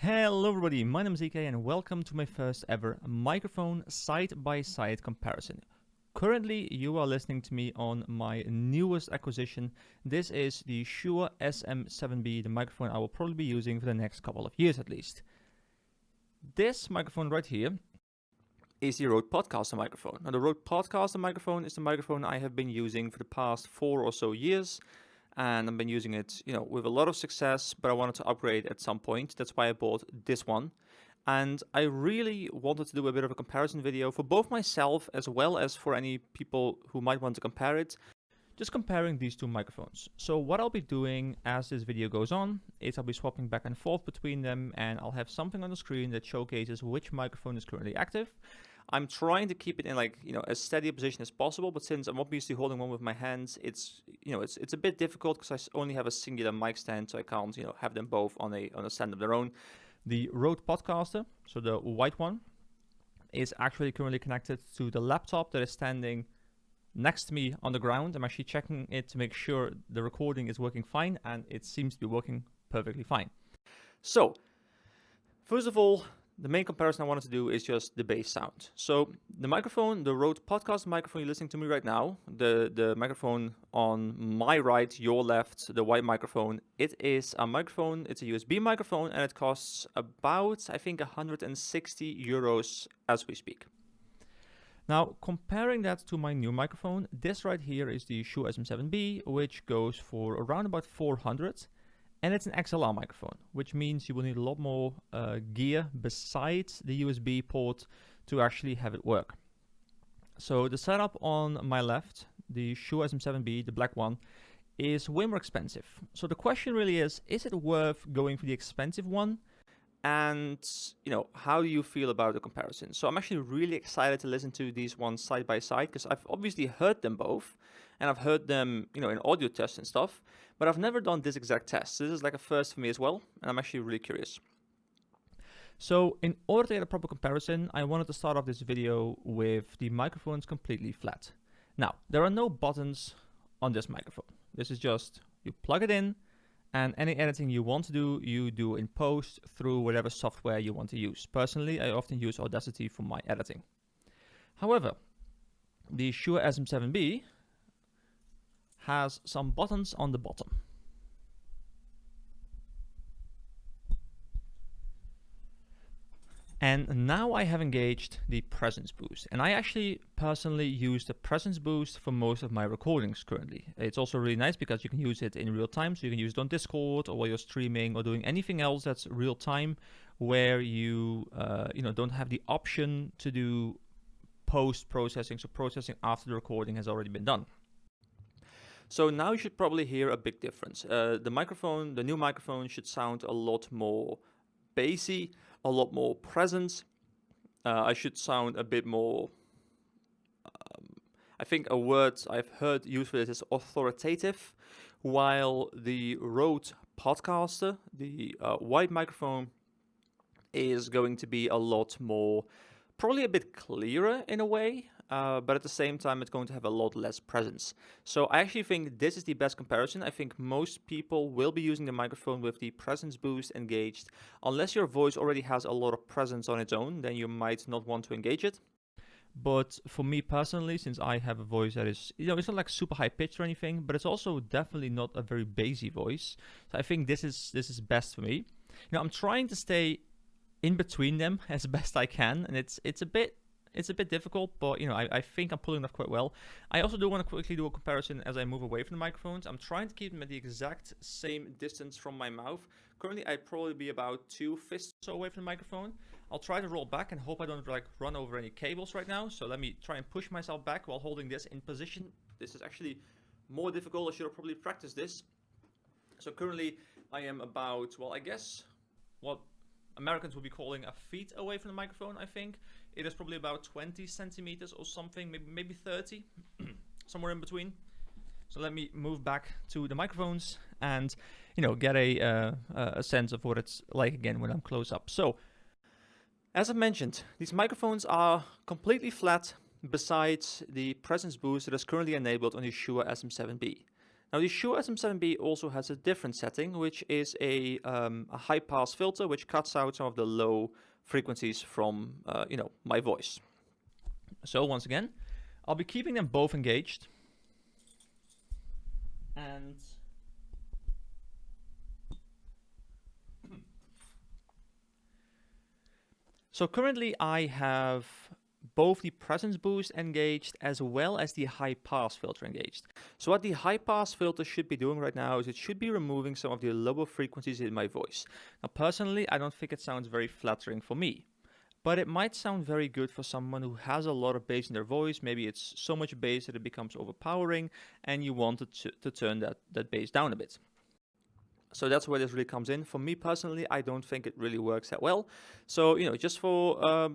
Hello everybody, my name is EK and welcome to my first ever microphone side-by-side comparison. Currently you are listening to me on my newest acquisition. This is the Shure SM7B, the microphone I will probably be using for the next couple of years at least. This microphone right here is the Rode Podcaster microphone. Now the Rode Podcaster microphone is the microphone I have been using for the past 4 or so years. And I've been using it, with a lot of success, but I wanted to upgrade at some point. That's why I bought this one. And I really wanted to do a bit of a comparison video for both myself as well as for any people who might want to compare it. Just comparing these two microphones. So what I'll be doing as this video goes on is I'll be swapping back and forth between them, and I'll have something on the screen that showcases which microphone is currently active. I'm trying to keep it in as steady a position as possible, but since I'm obviously holding one with my hands, it's a bit difficult because I only have a singular mic stand, so I can't have them both on a stand of their own. The Rode Podcaster, so the white one, is actually currently connected to the laptop that is standing next to me on the ground. I'm actually checking it to make sure the recording is working fine, and it seems to be working perfectly fine. So, first of all, the main comparison I wanted to do is just the bass sound. So the microphone, the Rode Podcast microphone you're listening to me right now, the microphone on my right, your left, the white microphone, it is a microphone, it's a USB microphone, and it costs about, I think, 160 euros as we speak. Now, comparing that to my new microphone, this right here is the Shure SM7B, which goes for around about 400. And it's an XLR microphone, which means you will need a lot more gear besides the USB port to actually have it work. So the setup on my left, the Shure SM7B, the black one, is way more expensive. So the question really is it worth going for the expensive one? And, how do you feel about the comparison? So I'm actually really excited to listen to these ones side by side because I've obviously heard them both and I've heard them, in audio tests and stuff, but I've never done this exact test. This is like a first for me as well, and I'm actually really curious. So in order to get a proper comparison, I wanted to start off this video with the microphones completely flat. Now, there are no buttons on this microphone. This is just, you plug it in, and any editing you want to do, you do in post through whatever software you want to use. Personally, I often use Audacity for my editing. However, the Shure SM7B has some buttons on the bottom. And now I have engaged the presence boost, and I actually personally use the presence boost for most of my recordings currently. It's also really nice because you can use it in real time, so you can use it on Discord or while you're streaming or doing anything else that's real time where you don't have the option to do post processing, so processing after the recording has already been done. So now you should probably hear a big difference. The new microphone should sound a lot more bassy, a lot more presence. I should sound a bit more, I think a word I've heard used for this is authoritative, while the Rode Podcaster, the white microphone, is going to be a lot more, probably a bit clearer in a way, but at the same time it's going to have a lot less presence. So I actually think this is the best comparison. I think most people will be using the microphone with the presence boost engaged. Unless your voice already has a lot of presence on its own, then you might not want to engage it. But for me personally, since I have a voice that is, it's not like super high pitched or anything, but it's also definitely not a very bassy voice. So I think this is best for me. I'm trying to stay in between them as best I can, and it's a bit difficult, but I think I'm pulling it off quite well. I also do want to quickly do a comparison as I move away from the microphones. I'm trying to keep them at the exact same distance from my mouth. Currently, I'd probably be about 2 fists or so away from the microphone. I'll try to roll back and hope I don't run over any cables right now. So let me try and push myself back while holding this in position. This is actually more difficult. I should have probably practiced this. So currently, I am about, I guess what Americans would be calling a feet away from the microphone, I think. It is probably about 20 centimeters or something, maybe 30, somewhere in between. So let me move back to the microphones and, get a sense of what it's like again when I'm close up. So, as I mentioned, these microphones are completely flat besides the presence boost that is currently enabled on the Shure SM7B. Now the Shure SM7B also has a different setting, which is a high pass filter, which cuts out some of the low frequencies from my voice. So once again, I'll be keeping them both engaged. And so currently I have both the presence boost engaged as well as the high pass filter engaged. So what the high pass filter should be doing right now is it should be removing some of the lower frequencies in my voice. Now personally, I don't think it sounds very flattering for me, but it might sound very good for someone who has a lot of bass in their voice. Maybe it's so much bass that it becomes overpowering and you want to turn that bass down a bit. So that's where this really comes in. For me personally, I don't think it really works that well. So, just for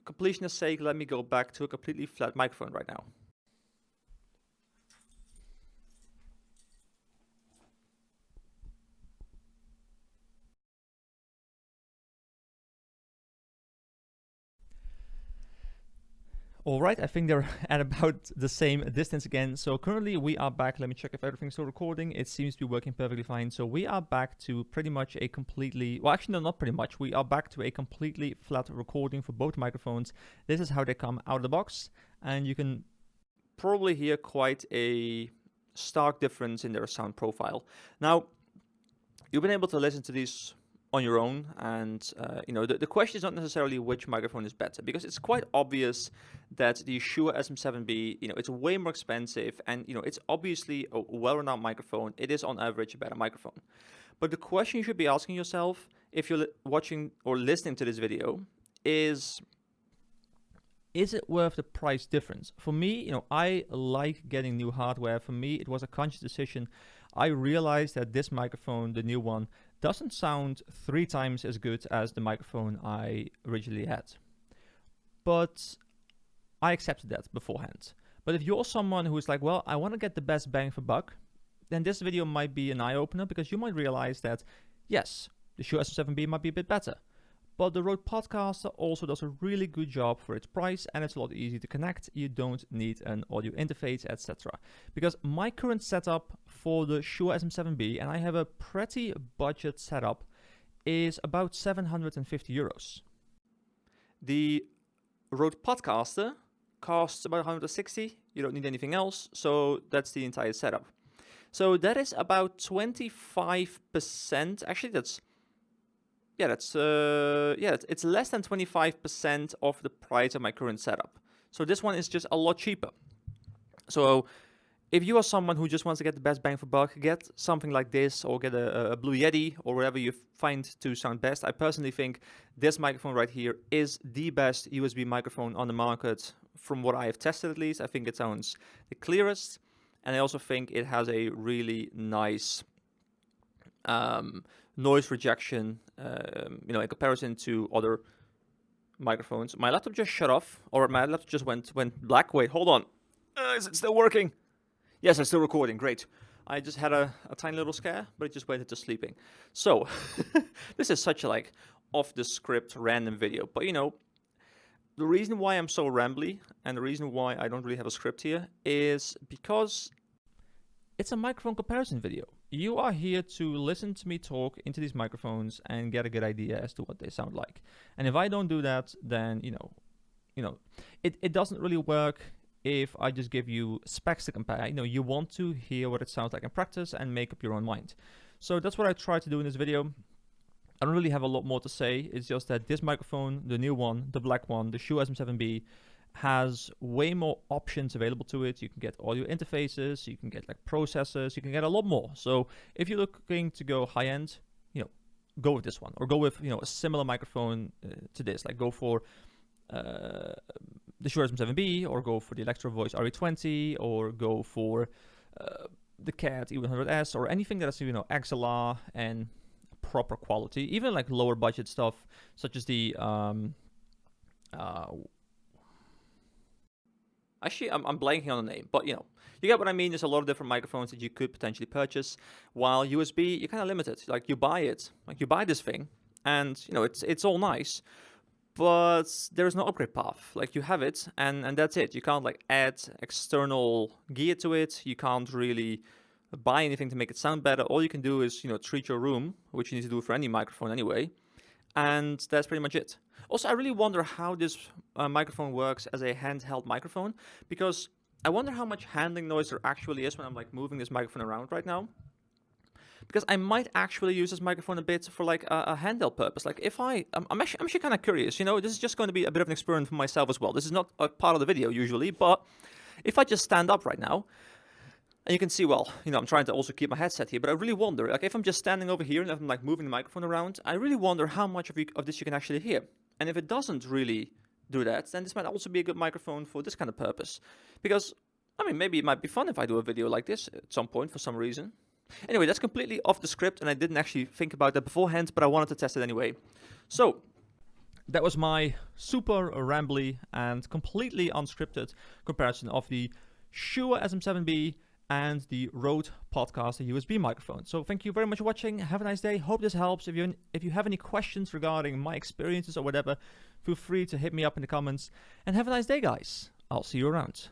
completionist sake, let me go back to a completely flat microphone right now. All right, I think they're at about the same distance again. So currently we are back. Let me check if everything's still recording. It seems to be working perfectly fine. So we are back to pretty much a completely, well, actually, no, not pretty much. We are back to a completely flat recording for both microphones. This is how they come out of the box. And you can probably hear quite a stark difference in their sound profile. Now, you've been able to listen to these on your own, and the question is not necessarily which microphone is better, because it's quite obvious that the Shure SM7B, it's way more expensive, and it's obviously a well-renowned microphone. It is on average a better microphone. But the question you should be asking yourself if you're watching or listening to this video is it worth the price difference? For me, I like getting new hardware. For me, it was a conscious decision. I realized that this microphone, the new one, doesn't sound 3 times as good as the microphone I originally had. But I accepted that beforehand. But if you're someone who is like, well, I want to get the best bang for buck, then this video might be an eye-opener, because you might realize that, yes, the Shure SM7B might be a bit better, but the Rode Podcaster also does a really good job for its price, and it's a lot easier to connect. You don't need an audio interface, etc. Because my current setup for the Shure SM7B, and I have a pretty budget setup, is about 750 euros. The Rode Podcaster costs about 160. You don't need anything else, so that's the entire setup. So that is about 25%. Actually, it's less than 25% of the price of my current setup. So this one is just a lot cheaper. So if you are someone who just wants to get the best bang for buck, get something like this, or get a Blue Yeti, or whatever you find to sound best. I personally think this microphone right here is the best USB microphone on the market, from what I have tested at least. I think it sounds the clearest, and I also think it has a really nice noise rejection, in comparison to other microphones. My laptop just shut off, or my laptop just went black. Wait, hold on. Is it still working? Yes, it's still recording. Great. I just had a tiny little scare, but it just went into sleeping. So this is such a off the script random video, but the reason why I'm so rambly, and the reason why I don't really have a script here, is because it's a microphone comparison video. You are here to listen to me talk into these microphones and get a good idea as to what they sound like. And if I don't do that, then it doesn't really work if I just give you specs to compare. You want to hear what it sounds like in practice and make up your own mind. So that's what I tried to do in this video. I don't really have a lot more to say. It's just that this microphone, the new one, the black one, the Shure SM7B, has way more options available to it. You can get audio interfaces, you can get processors, you can get a lot more. So if you're looking to go high end, go with this one, or go with a similar microphone to this. Go for the Shure SM7B, or go for the Electro Voice RE20, or go for the CAT E100S, or anything that is XLR and proper quality. Even lower budget stuff, such as the actually, I'm blanking on the name, but you get what I mean. There's a lot of different microphones that you could potentially purchase, while USB, you're kind of limited. You buy it, you buy this thing, and it's all nice, but there's no upgrade path. You have it, and that's it. You can't add external gear to it. You can't really buy anything to make it sound better. All you can do is, treat your room, which you need to do for any microphone anyway. And that's pretty much it. Also, I really wonder how this microphone works as a handheld microphone, because I wonder how much handling noise there actually is when I'm like moving this microphone around right now. Because I might actually use this microphone a bit for like a handheld purpose. Like if I'm actually kind of curious, this is just going to be a bit of an experiment for myself as well. This is not a part of the video usually, but if I just stand up right now, and you can see, well, I'm trying to also keep my headset here, but I really wonder, like if I'm just standing over here and if I'm like moving the microphone around, I really wonder how much of this you can actually hear. And if it doesn't really do that, then this might also be a good microphone for this kind of purpose. Because, maybe it might be fun if I do a video like this at some point for some reason. Anyway, that's completely off the script, and I didn't actually think about that beforehand, but I wanted to test it anyway. So, that was my super rambly and completely unscripted comparison of the Shure SM7B and the Rode Podcaster USB microphone. So thank you very much for watching. Have a nice day. Hope this helps. If you have any questions regarding my experiences or whatever, feel free to hit me up in the comments. And have a nice day, guys. I'll see you around.